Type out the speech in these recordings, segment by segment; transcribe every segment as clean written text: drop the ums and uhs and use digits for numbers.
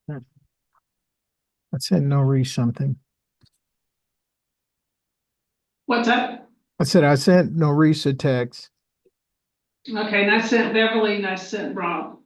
I sent Norris something. What's up? I said I sent Norris a text. Okay, and I sent Beverly and I sent Rob.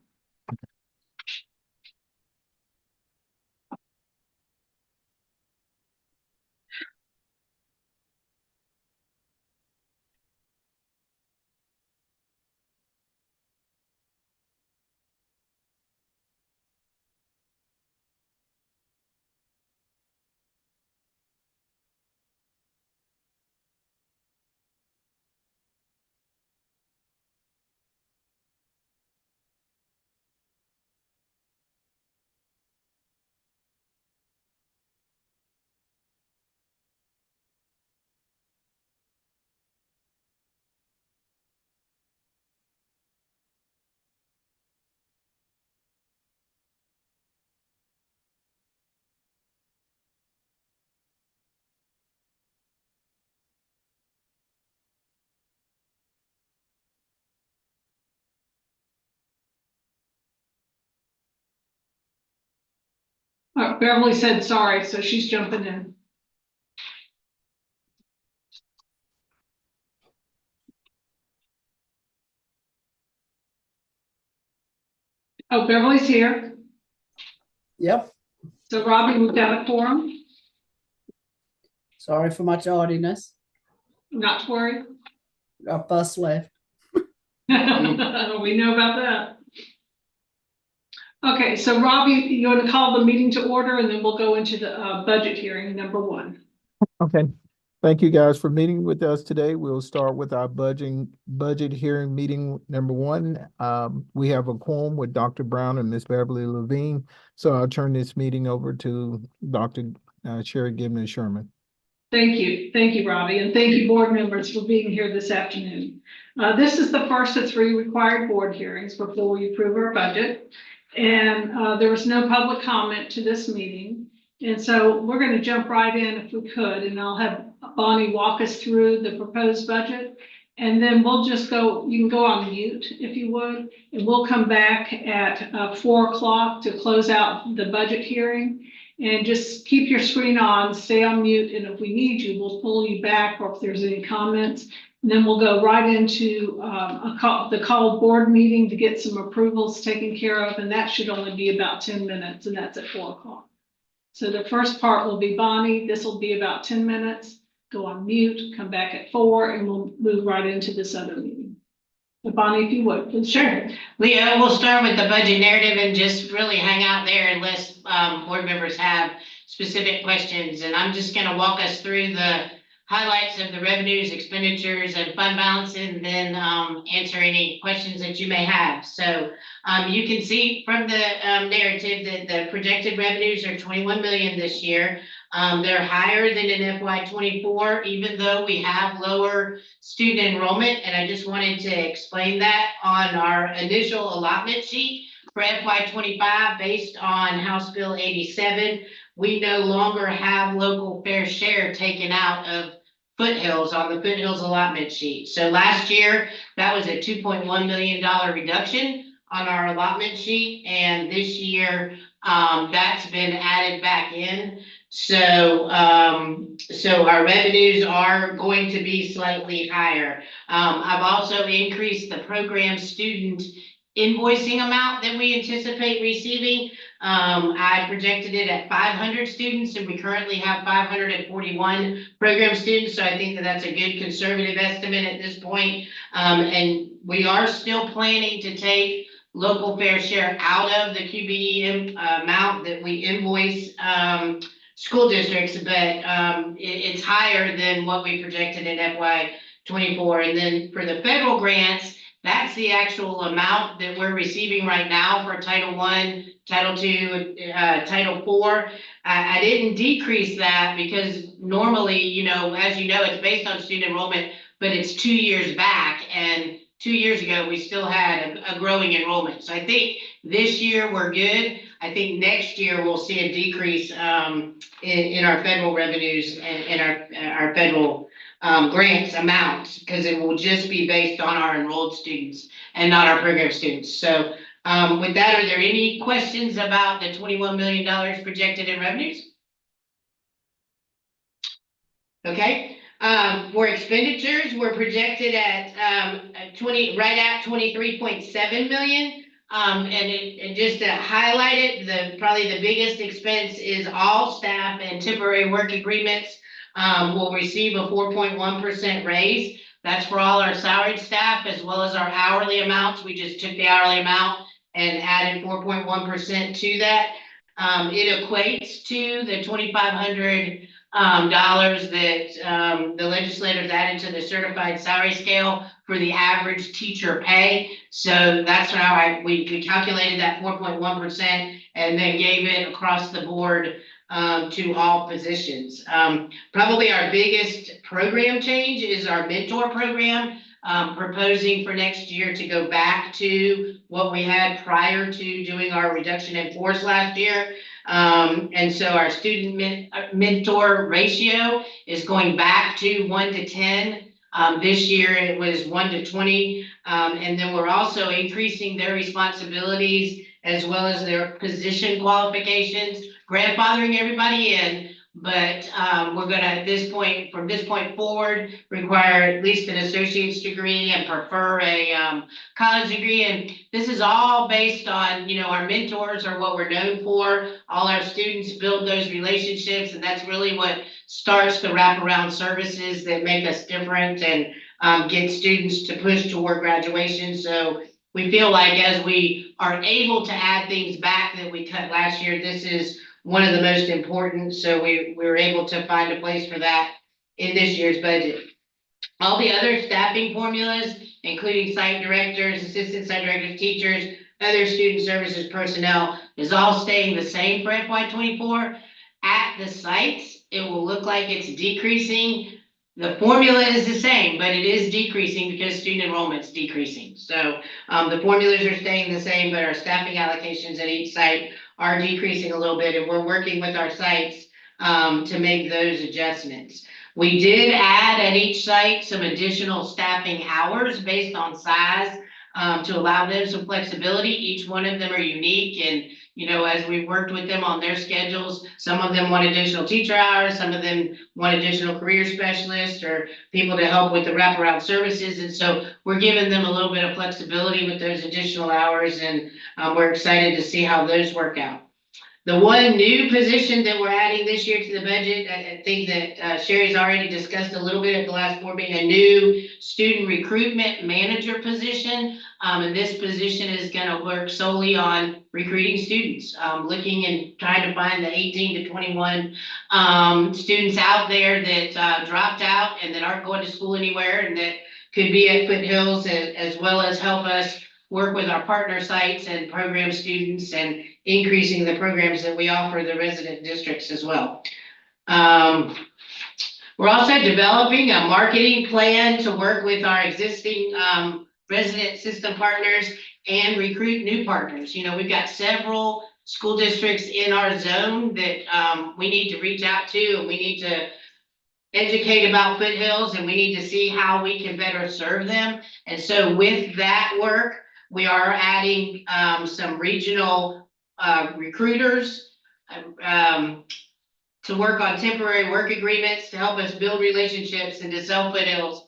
Beverly said sorry, so she's jumping in. Oh, Beverly's here. Yep. So Robbie, we've got a quorum. Sorry for my tardiness. Not to worry. Our bus left. We know about that. Okay, so Robbie, you want to call the meeting to order and then we'll go into the budget hearing number 1. Okay. Thank you guys for meeting with us today. We'll start with our budget hearing meeting number 1. We have a quorum with Dr. Brown and Miss Beverly Levine. So I'll turn this meeting over to Dr. Sherry Gibney Sherman. Thank you. Thank you, Robbie. And thank you, board members, for being here this afternoon. This is the first of 3 required board hearings before we approve our budget. And there was no public comment to this meeting. And so we're going to jump right in if we could, and I'll have Bonnie walk us through the proposed budget. And then we'll just go, you can go on mute if you would, and we'll come back at 4 o'clock to close out the budget hearing. And just keep your screen on, stay on mute, and if we need you, we'll pull you back or if there's any comments. And then we'll go right into the called board meeting to get some approvals taken care of, and that should only be about 10 minutes, and that's at 4 o'clock. So the first part will be Bonnie. This will be about 10 minutes. Go on mute, come back at 4, and we'll move right into this other meeting. But Bonnie, if you would, please. Sure. Leah, we'll start with the budget narrative and just really hang out there unless board members have specific questions. And I'm just going to walk us through the highlights of the revenues, expenditures, and fund balance, and then answer any questions that you may have. So you can see from the narrative that the projected revenues are 21 million this year. They're higher than in FY24, even though we have lower student enrollment. And I just wanted to explain that on our initial allotment sheet for FY25, based on House Bill 87, we no longer have local fair share taken out of Foothills on the Foothills allotment sheet. So last year, that was a $2.1 million reduction on our allotment sheet. And this year, that's been added back in. So our revenues are going to be slightly higher. I've also increased the program student invoicing amount that we anticipate receiving. I projected it at 500 students, and we currently have 541 program students. So I think that that's a good conservative estimate at this point. And we are still planning to take local fair share out of the QBE amount that we invoice school districts, but it's higher than what we projected in FY24. And then for the federal grants, that's the actual amount that we're receiving right now for Title I, Title II, Title IV. I didn't decrease that because normally, as you know, it's based on student enrollment, but it's 2 years back. And 2 years ago, we still had a growing enrollment. So I think this year we're good. I think next year we'll see a decrease in our federal revenues and our federal grants amounts, because it will just be based on our enrolled students and not our program students. So With that, are there any questions about the $21 million projected in revenues? Okay, for expenditures, we're projected at, right at 23.7 million. And just to highlight it, probably the biggest expense is all staff and temporary work agreements, will receive a 4.1% raise. That's for all our salaried staff as well as our hourly amounts. We just took the hourly amount and added 4.1% to that. It equates to the 2,500 dollars that the legislators added to the certified salary scale for the average teacher pay. So that's how we calculated that 4.1% and then gave it across the board to all positions. Probably our biggest program change is our mentor program. Proposing for next year to go back to what we had prior to doing our reduction in force last year. And so our student mentor ratio is going back to 1 to 10. This year it was 1 to 20. And then we're also increasing their responsibilities as well as their position qualifications, grandfathering everybody in. But we're going to, at this point, from this point forward, require at least an associate's degree and prefer a college degree. And this is all based on, our mentors are what we're known for. All our students build those relationships, and that's really what starts the wraparound services that make us different and get students to push toward graduation. So we feel like as we are able to add things back that we cut last year, this is one of the most important, so we were able to find a place for that in this year's budget. All the other staffing formulas, including site directors, assistant site directors, teachers, other student services personnel, is all staying the same for FY24. At the sites, it will look like it's decreasing. The formula is the same, but it is decreasing because student enrollment is decreasing. So the formulas are staying the same, but our staffing allocations at each site are decreasing a little bit, and we're working with our sites to make those adjustments. We did add at each site some additional staffing hours based on size to allow them some flexibility. Each one of them are unique, and as we worked with them on their schedules, some of them want additional teacher hours, some of them want additional career specialists or people to help with the wraparound services. And so we're giving them a little bit of flexibility with those additional hours, and we're excited to see how those work out. The one new position that we're adding this year to the budget, I think that Sherry's already discussed a little bit at the last board meeting, a new student recruitment manager position. And this position is going to work solely on recruiting students, looking and trying to find the 18 to 21 students out there that dropped out and that aren't going to school anywhere and that could be at Foothills, as well as help us work with our partner sites and program students and increasing the programs that we offer the resident districts as well. We're also developing a marketing plan to work with our existing resident system partners and recruit new partners. We've got several school districts in our zone that we need to reach out to, and we need to educate about Foothills, and we need to see how we can better serve them. And so with that work, we are adding some regional recruiters to work on temporary work agreements to help us build relationships and to sell Foothills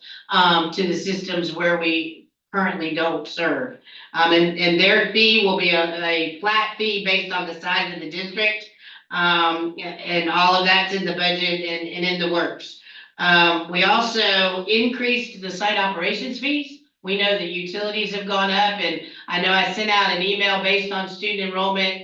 to the systems where we currently don't serve. And their fee will be a flat fee based on the size of the district. And all of that's in the budget and in the works. We also increased the site operations fees. We know that utilities have gone up, and I know I sent out an email based on student enrollment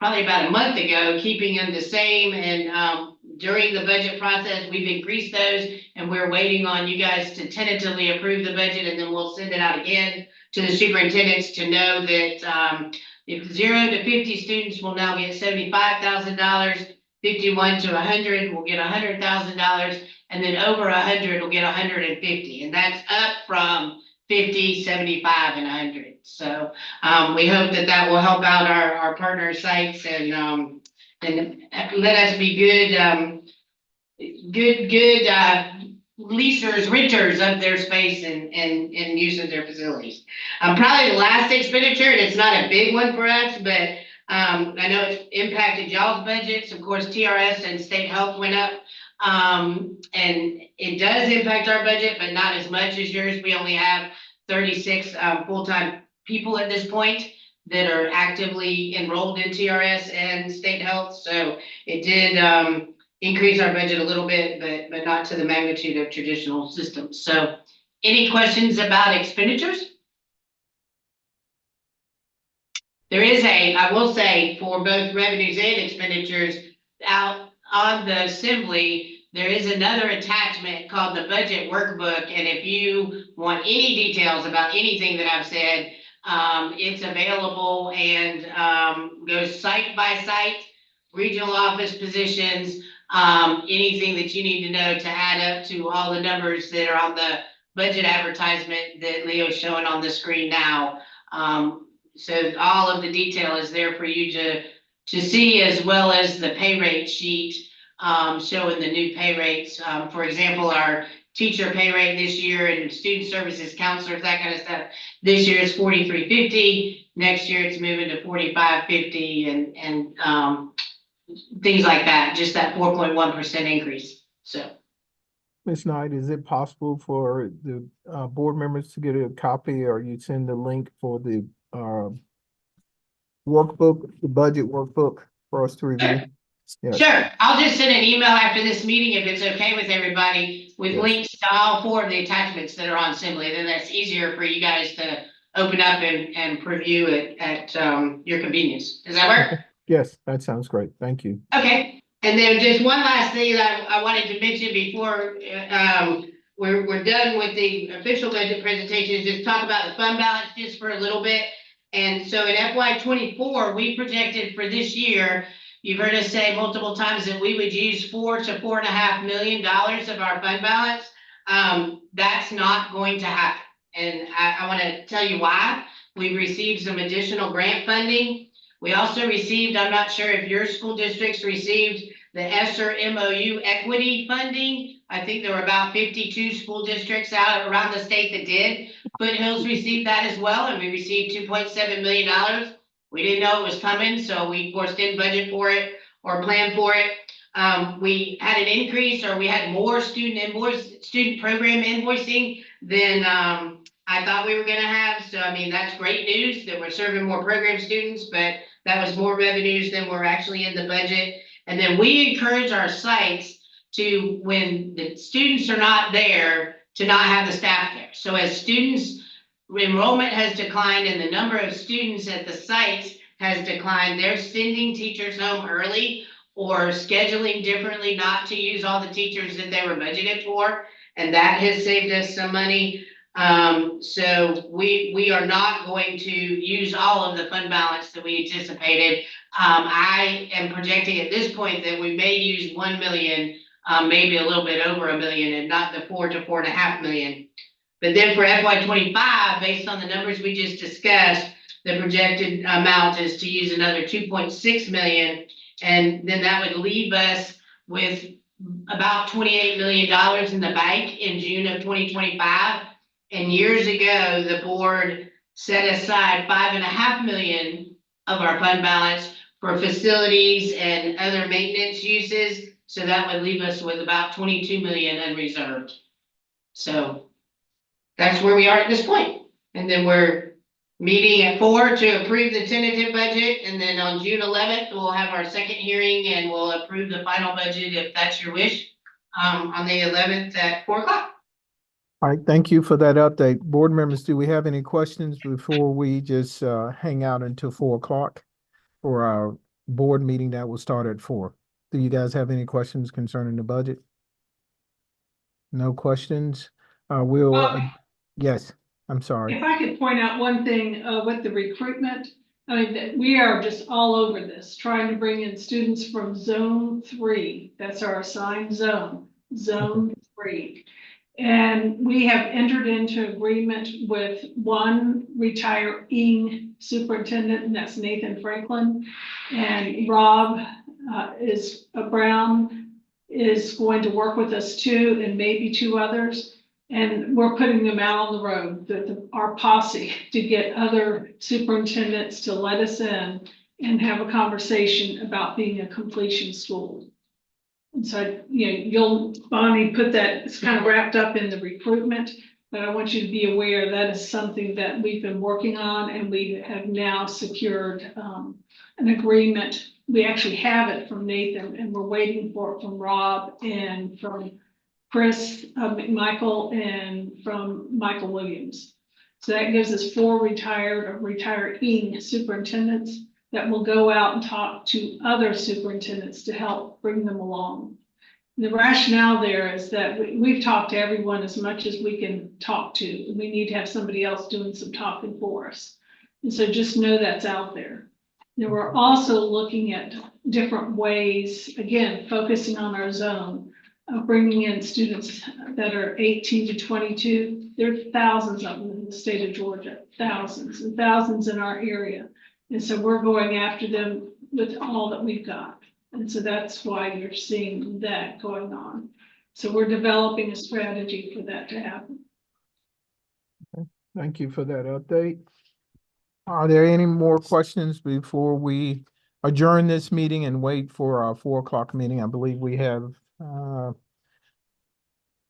probably about a month ago, keeping them the same. And during the budget process, we've increased those, and we're waiting on you guys to tentatively approve the budget, and then we'll send it out again to the superintendents to know that if 0 to 50 students will now get $75,000, 51 to 100 will get $100,000, and then over 100 will get 150, and that's up from 50, 75, and 100. So we hope that will help out our partner sites and let us be good leasers, renters of their space and use of their facilities. Probably the last expenditure, and it's not a big one for us, but I know it's impacted y'all's budgets. Of course, TRS and state health went up. And it does impact our budget, but not as much as yours. We only have 36 full-time people at this point that are actively enrolled in TRS and state health. So it did increase our budget a little bit, but not to the magnitude of traditional systems. So any questions about expenditures? There is I will say, for both revenues and expenditures, out on the assembly, there is another attachment called the budget workbook. And if you want any details about anything that I've said, it's available and goes site by site, regional office positions, anything that you need to know to add up to all the numbers that are on the budget advertisement that Leo's showing on the screen now. So all of the detail is there for you to see, as well as the pay rate sheet showing the new pay rates. For example, our teacher pay rate this year and student services counselors, that kind of stuff. This year is $43.50. Next year it's moving to $45.50 and things like that. Just that 4.1% increase. So. Ms. Knight, is it possible for the board members to get a copy, or you send the link for the workbook, the budget workbook for us to review? Yes. Sure, I'll just send an email after this meeting if it's okay with everybody, with Yes. links to all 4 of the attachments that are on Assembly. Then that's easier for you guys to open up and preview it at your convenience. Does that work? Yes, that sounds great. Thank you. Okay, and then just one last thing that I wanted to mention before we're done with the official budget presentation, is just talk about the fund balance just for a little bit. And so in FY24, we projected for this year, you've heard us say multiple times that we would use $4 to $4.5 million of our fund balance. That's not going to happen. And I want to tell you why. We've received some additional grant funding. We also received, I'm not sure if your school districts received the ESSER MOU equity funding. I think there were about 52 school districts out around the state that did. Foothills received that as well, and we received $2.7 million. We didn't know it was coming, so we, of course, didn't budget for it or plan for it. We had an increase, or we had more student program invoicing than I thought we were going to have. So, I mean, that's great news that we're serving more program students, but that was more revenues than were actually in the budget. And then we encourage our sites to, when the students are not there, to not have the staff there. So as students, enrollment has declined and the number of students at the sites has declined, they're sending teachers home early or scheduling differently not to use all the teachers that they were budgeted for. And that has saved us some money. So we are not going to use all of the fund balance that we anticipated. I am projecting at this point that we may use 1 million, maybe a little bit over 1 million, and not the 4 to 4.5 million. But then for FY25, based on the numbers we just discussed, the projected amount is to use another 2.6 million. And then that would leave us with about $28 million in the bank in June of 2025. And years ago, the board set aside $5.5 million of our fund balance for facilities and other maintenance uses. So that would leave us with about 22 million unreserved. So that's where we are at this point. And then we're meeting at 4 to approve the tentative budget. And then on June 11th, we'll have our second hearing and we'll approve the final budget, if that's your wish, on the 11th at 4 o'clock. All right, thank you for that update. Board members, do we have any questions before we just hang out until 4 o'clock for our board meeting that will start at 4? Do you guys have any questions concerning the budget? No questions? Yes, I'm sorry. If I could point out one thing with the recruitment, I mean, we are just all over this, trying to bring in students from Zone 3. That's our assigned zone, Zone 3. And we have entered into agreement with one retiring superintendent, and that's Nathan Franklin. And Rob Brown is going to work with us too, and maybe two others. And we're putting them out on the road, our posse, to get other superintendents to let us in and have a conversation about being a completion school. And so, Bonnie put that, it's kind of wrapped up in the recruitment, but I want you to be aware that is something that we've been working on, and we have now secured an agreement. We actually have it from Nathan, and we're waiting for it from Rob and from Chris McMichael and from Michael Williams. So that gives us 4 retired or retiring superintendents that will go out and talk to other superintendents to help bring them along. The rationale there is that we've talked to everyone as much as we can talk to. We need to have somebody else doing some talking for us. And so just know that's out there. Now we're also looking at different ways, again, focusing on our zone of bringing in students that are 18 to 22. There are thousands of them in the state of Georgia, thousands and thousands in our area. And so we're going after them with all that we've got. And so that's why you're seeing that going on. So we're developing a strategy for that to happen. Thank you for that update. Are there any more questions before we adjourn this meeting and wait for our 4 o'clock meeting? I believe we have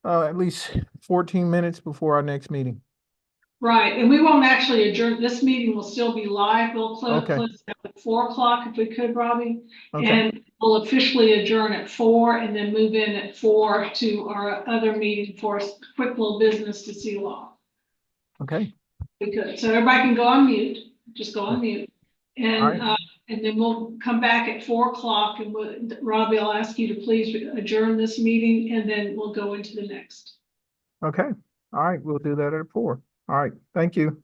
at least 14 minutes before our next meeting. Right, and we won't actually adjourn. This meeting will still be live. We'll close Okay. at 4 o'clock if we could, Robbie. Okay. And we'll officially adjourn at 4 and then move in at 4 to our other meeting for a quick little business to seal off. Okay. We could. So everybody can go on mute, just go on mute. And, All and then we'll come back at 4 o'clock, and Robbie, I'll ask you to please adjourn this meeting, and then we'll go into the next. Okay. All right. We'll do that at 4. All right. Thank you.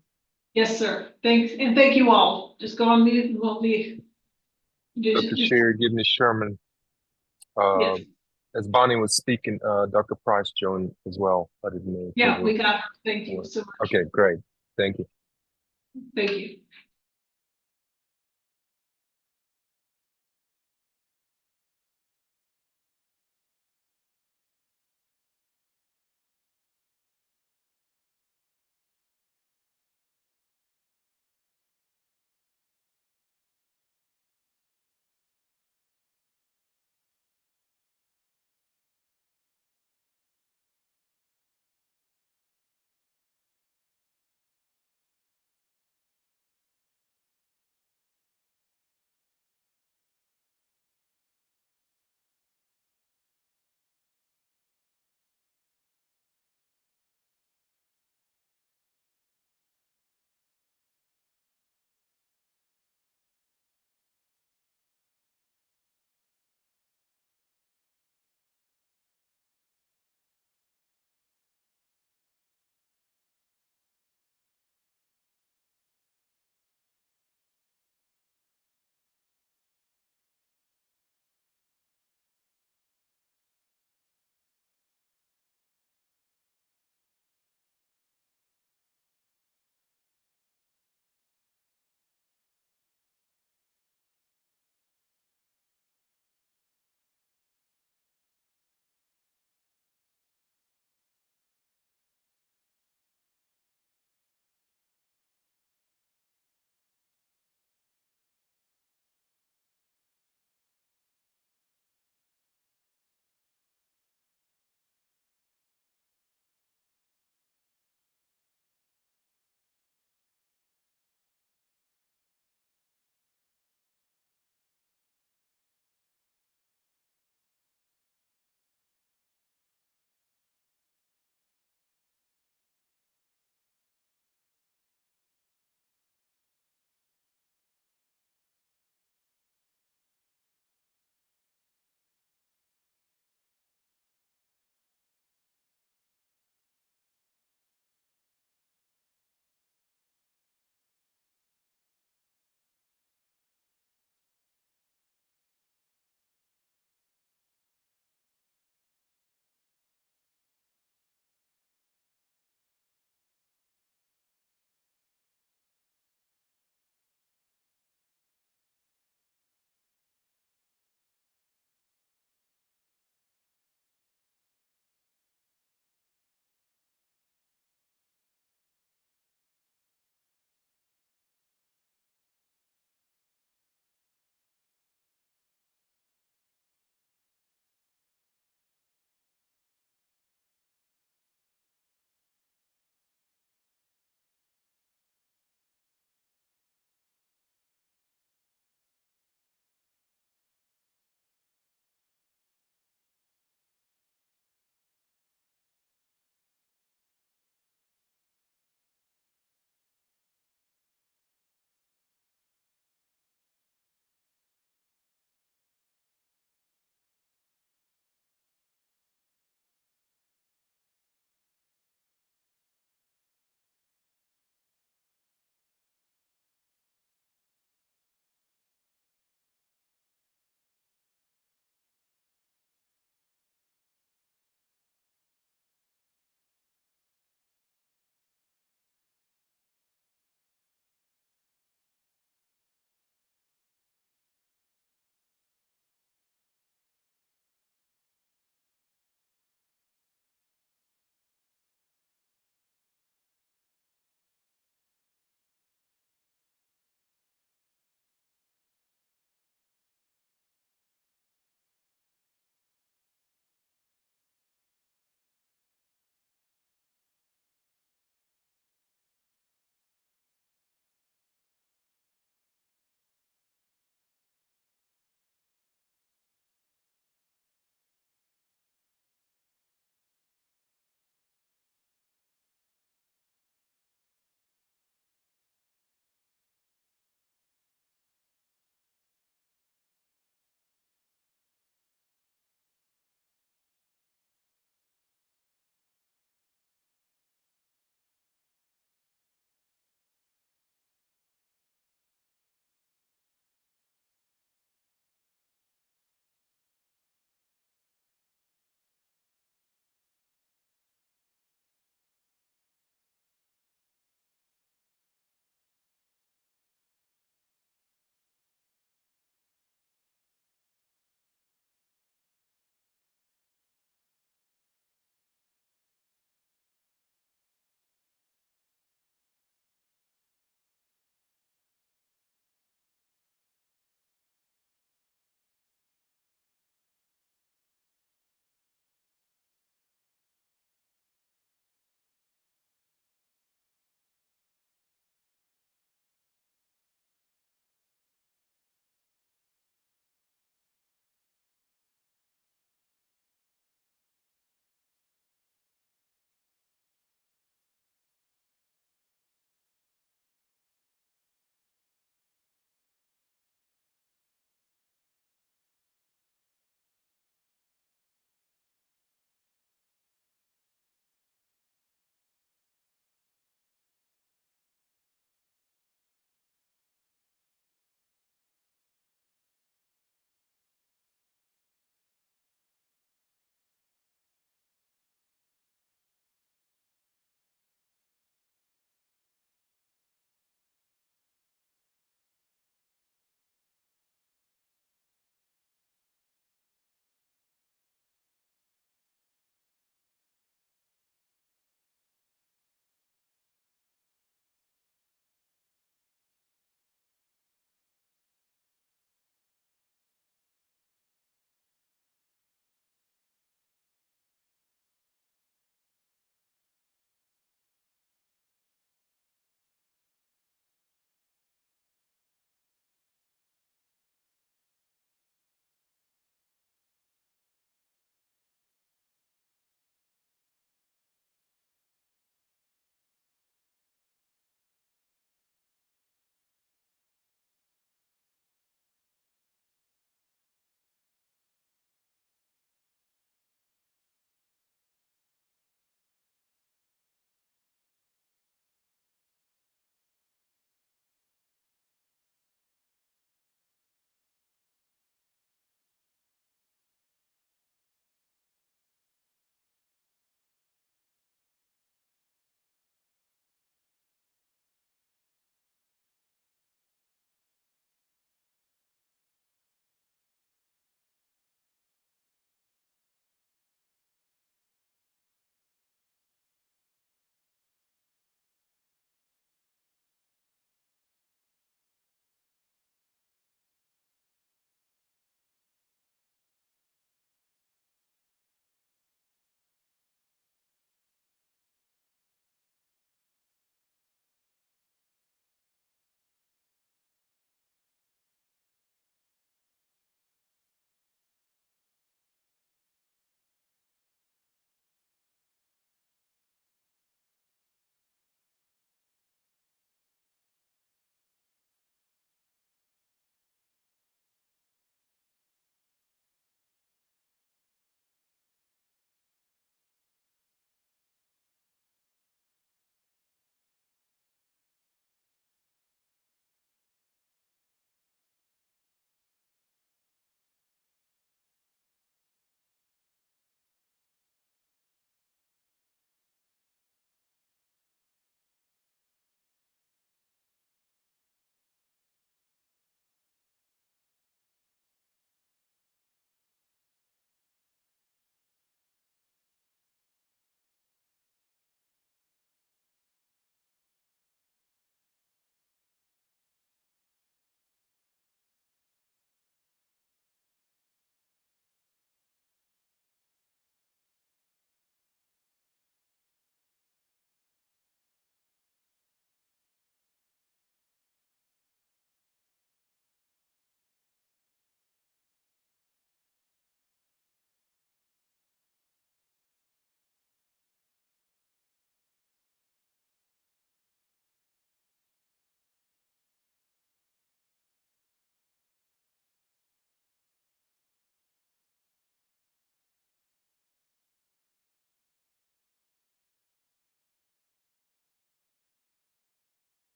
Yes, sir. Thanks. And thank you all. Just go on mute and we'll be. Dr. Sherry, give me Sherman. Yes. As Bonnie was speaking, Dr. Price joined as well. I didn't know. Yeah, we got her. Thank you so much. Okay, great. Thank you. Thank you.